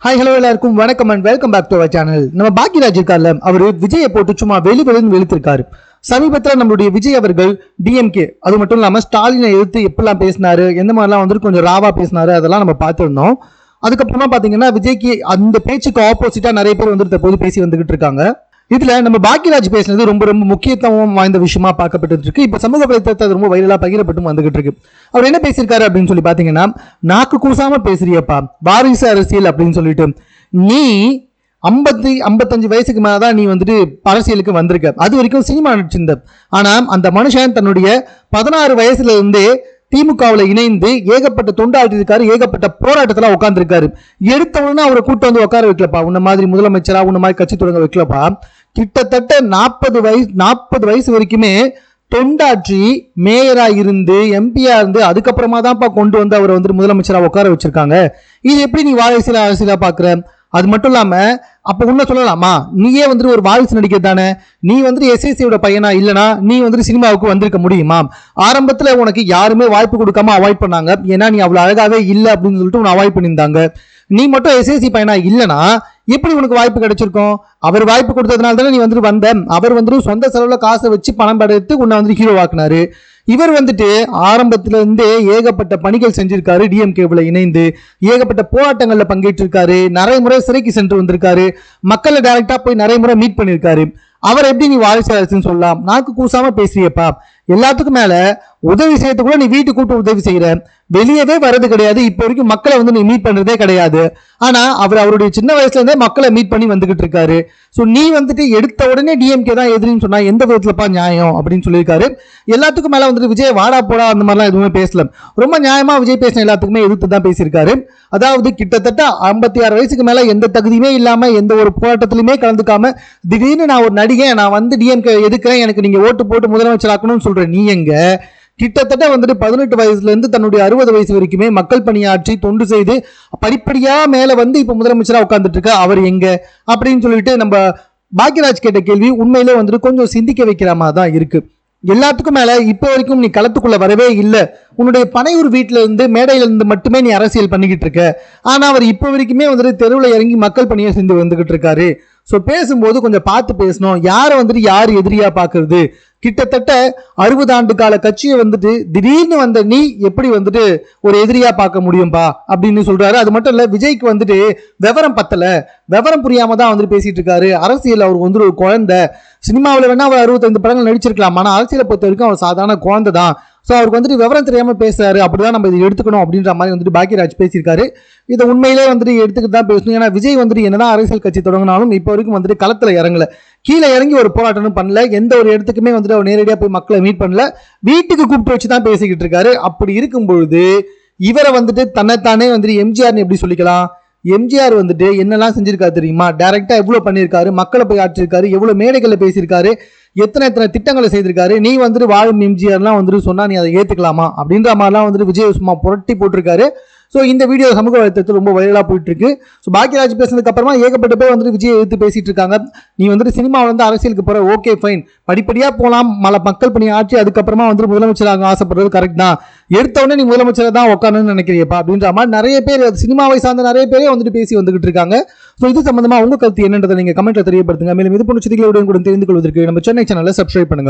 Hi hello எல்லாருக்கும் வணக்கம் and welcome back to our channel. நம்ம பாக்கியராஜ் இருக்கார்ல, அவரு விஜயை போட்டு சும்மா வெளிவெளின்னு வெளுத்திருக்காரு. சமீபத்தில் நம்மளுடைய விஜய் அவர்கள் டிஎம்கே அது மட்டும் இல்லாமல் ஸ்டாலினை எதிர்த்து எப்படிலாம் பேசினாரு, எந்த மாதிரிலாம் வந்துட்டு கொஞ்சம் ராவா பேசினாரு, அதெல்லாம் நம்ம பார்த்துருந்தோம். அதுக்கப்புறமா பார்த்தீங்கன்னா விஜய்க்கு அந்த பேச்சுக்கு ஆப்போசிட்டா நிறைய பேர் வந்துட்டு தற்போது பேசி வந்துகிட்டு இருக்காங்க. இதுல நம்ம பாக்கியராஜ் பேசினது ரொம்ப ரொம்ப முக்கியத்துவம் வாய்ந்த விஷயமா பார்க்கப்பட்டு இருக்கு. இப்ப சமூக வலைத்தளத்தை ரொம்ப வைரலா பகிரப்பட்டும் வந்துகிட்டு இருக்கு. அவர் என்ன பேசியிருக்காரு அப்படின்னு சொல்லி பாத்தீங்கன்னா, நாக்கு கூசாம பேசுறியப்பா வாரிசு அரசியல் அப்படின்னு சொல்லிட்டு, நீ 55 வயசுக்கு மேலதான் நீ வந்துட்டு அரசியலுக்கு வந்திருக்க. அது வரைக்கும் சினிமா நடிச்சிருந்த. ஆனா அந்த மனுஷன் தன்னுடைய 16 வயசுல இருந்தே திமுகவில் இணைந்து ஏகப்பட்ட தொண்டாற்றிருக்காரு, ஏகப்பட்ட போராட்டத்தில் உட்காந்துருக்காரு. எடுத்த உடனே அவரை கூட்டு வந்து உட்கார வைக்கலப்பா, உன்ன மாதிரி முதலமைச்சரா உன்ன மாதிரி கட்சி தொடங்க வைக்கலப்பா. கிட்டத்தட்ட 40 வயசு வரைக்குமே தொண்டாற்றி மேயரா இருந்து எம்பியா இருந்து அதுக்கப்புறமா தான்ப்பா கொண்டு வந்து அவரை வந்து முதலமைச்சரா உட்கார வச்சிருக்காங்க. இது எப்படி நீ அரசியலா பாக்குற? அது மட்டும் இல்லாம அப்ப உன்ன சொல்லலாமா, நீயே வந்துட்டு ஒரு வாரிசு நடிகர் தானே, நீ வந்துட்டு எஸ்எஸ்சியோட பையனா இல்லனா நீ வந்துட்டு சினிமாவுக்கு வந்திருக்க முடியுமா? ஆரம்பத்துல உனக்கு யாருமே வாய்ப்பு கொடுக்காம அவாய்ட் பண்ணாங்க, ஏன்னா நீ அவ்வளவு அழகாவே இல்லை அப்படின்னு சொல்லிட்டு உன்னை அவாய்ட் பண்ணியிருந்தாங்க. நீ மட்டும் எஸ்எஸ்சி பையனா இல்லனா எப்படி உனக்கு வாய்ப்பு கிடைச்சிருக்கும்? அவர் வாய்ப்பு கொடுத்ததுனால தானே நீ வந்துட்டு வந்த. அவர் வந்துட்டு சொந்த செலவுல காசை வச்சு பணம் படைத்து உன்னை வந்து ஹீரோ ஆக்குனாரு. இவர் வந்துட்டு ஆரம்பத்துல இருந்தே ஏகப்பட்ட பணிகள் செஞ்சிருக்காரு, டிஎம்கேவில் இணைந்து ஏகப்பட்ட போராட்டங்கள்ல பங்கேற்றிருக்காரு, நிறைய முறை சிறைக்கு சென்று வந்திருக்காரு, மக்களை டைரக்டா போய் நிறைய முறை மீட் பண்ணிருக்காரு. அவர் எப்படி நீ வாரிசு அரசுன்னு சொல்லலாம்? நாக்கு கூசாம பேசுறியப்பா. எல்லாத்துக்கும் மேல உதவி செய்யறது கூட நீ வீட்டு கூட்டு உதவி செய்யற, வெளியவே வர்றது கிடையாது. இப்ப வரைக்கும் மக்களை வந்து நீ மீட் பண்றதே கிடையாது. ஆனா அவருடைய சின்ன வயசுல இருந்தே மக்களை மீட் பண்ணி வந்துகிட்டு இருக்காரு. சோ நீ வந்துட்டு எடுத்த உடனே டிஎம்கே தான் எதிரின்னு சொன்னா எந்த விதத்துலப்பா நியாயம் அப்படின்னு சொல்லியிருக்காரு. எல்லாத்துக்கும் மேல வந்துட்டு விஜய் வாடா போடா அந்த மாதிரிலாம் எதுவுமே பேசல. ரொம்ப நியாயமா விஜய் பேசின எல்லாத்துக்குமே எதிர்த்து தான் பேசியிருக்காரு. அதாவது கிட்டத்தட்ட 56 வயசுக்கு மேல எந்த தகுதியுமே இல்லாம எந்த ஒரு போராட்டத்திலுமே கலந்துக்காம திடீர்னு நான் ஒரு நடிகை, நான் வந்து டிஎம்கே எதுக்குறேன், எனக்கு நீங்க ஓட்டு போட்டு முதலமைச்சர் ஆக்கணும்னு சொல்ற நீ எங்க? கிட்டத்தட்ட வந்துட்டு 18 வயசுல இருந்து தன்னுடைய 60 வயசு வரைக்குமே மக்கள் பணியாற்றி தொண்டு செய்து படிப்படியா மேல வந்து இப்ப முதலமைச்சரா உட்கார்ந்துட்டு இருக்க அவர் எங்க அப்படின்னு சொல்லிட்டு நம்ம பாக்கியராஜ் கேட்ட கேள்வி உண்மையிலே வந்துட்டு கொஞ்சம் சிந்திக்க வைக்கிற மாதிரி தான் இருக்கு. எல்லாத்துக்கும் மேல இப்ப வரைக்கும் நீ களத்துக்குள்ள வரவே இல்லை. உன்னுடைய பனையூர் வீட்டுல இருந்து மேடையில இருந்து மட்டுமே நீ அரசியல் பண்ணிக்கிட்டு இருக்க. ஆனா அவர் இப்ப வரைக்குமே வந்துட்டு தெருவில் இறங்கி மக்கள் பணியை செஞ்சு வந்துகிட்டு இருக்காரு. ஸோ பேசும்போது கொஞ்சம் பார்த்து பேசணும். யாரை வந்துட்டு யார் எதிரியா பாக்குறது? கிட்டத்தட்ட 60 ஆண்டு கால கட்சியை வந்துட்டு திடீர்னு வந்த நீ எப்படி வந்துட்டு ஒரு எதிரியா பார்க்க முடியும்பா அப்படின்னு சொல்றாரு. அது மட்டும் இல்ல, விஜய்க்கு வந்துட்டு விவரம் பத்தல, விவரம் புரியாம தான் வந்துட்டு பேசிட்டு இருக்காரு. அரசியல் அவர் வந்து ஒரு குழந்தை. சினிமாவில் வேணா அவர் 65 படங்கள் நடிச்சிருக்கலாம், ஆனா அரசியலை பொறுத்த வரைக்கும் அவர் சாதாரண குழந்தை தான். ஸோ அவருக்கு வந்துட்டு விவரம் தெரியாம பேசுறாரு, அப்படிதான் நம்ம இதை எடுத்துக்கணும் அப்படின்ற மாதிரி வந்துட்டு பாக்கியராஜ் பேசியிருக்காரு. இதை உண்மையிலே வந்துட்டு எடுத்துக்கிட்டு தான் பேசணும். ஏன்னா விஜய் வந்துட்டு என்னதான் அரசியல் கட்சி தொடங்கினாலும் இப்போ வரைக்கும் வந்துட்டு களத்துல இறங்கல, கீழே இறங்கி ஒரு போராட்டம் பண்ணல, எந்த ஒரு இடத்துக்குமே வந்துட்டு அவர் நேரடியாக போய் மக்களை மீட் பண்ணல, வீட்டுக்கு கூப்பிட்டு வச்சு தான் பேசிக்கிட்டு இருக்காரு. அப்படி இருக்கும் பொழுது இவரை வந்துட்டு தன்னைத்தானே வந்துட்டு எம்ஜிஆர்னு எப்படி சொல்லிக்கலாம்? எம்ஜிஆர் வந்துட்டு என்னெல்லாம் செஞ்சிருக்காரு தெரியுமா? டைரக்டா எவ்வளவு பண்ணியிருக்காரு, மக்களை போய் ஆற்றிருக்காரு, எவ்வளவு மேடைகள்ல பேசியிருக்காரு, எத்தனை திட்டங்களை செய்திருக்காரு. நீ வந்துட்டு வாழும் எம்ஜிஆர்லாம் வந்துட்டு சொன்னா நீ அதை ஏத்துக்கலாமா அப்படின்ற மாதிரிலாம் வந்துட்டு விஜய் சும்மா புரட்டி போட்டிருக்காரு. ஸோ இந்த வீடியோ சமூக வலைத்தளத்தில் ரொம்ப வைரலாக போயிட்டு இருக்கு. ஸோ பாக்கியராஜ் பேசினதுக்கு அப்புறமா ஏகப்பட்ட பேர் வந்துட்டு விஜய் எடுத்து பேசிட்டு இருக்காங்க. நீ வந்துட்டு சினிமாவில் வந்து அரசியலுக்கு போற, ஓகே ஃபைன், படிப்படியா போகலாம், மக்கள் பணி ஆட்சி அதுக்கப்புறமா வந்துட்டு முதலமைச்சராக ஆசைப்படுறது கரெக்ட் தான். எடுத்த உடனே நீ முதலமைச்சரை தான் உட்காரணும்னு நினைக்கிறியப்பா அப்படின்ற மாதிரி நிறைய பேர் சினிமாவை சார்ந்த நிறைய பேரே வந்துட்டு பேசி வந்துகிட்டு இருக்காங்க. ஸோ இது சம்பந்தமா உங்க கருத்து என்னன்றதை நீங்க கமெண்ட்ல தெரியப்படுத்துங்க. மேலும் இது போன்ற செய்திகளுடன் கூட தெரிந்து கொள்வதற்கு நம்ம சென்னை சேனலை சப்ஸ்கிரைப் பண்ணுங்க.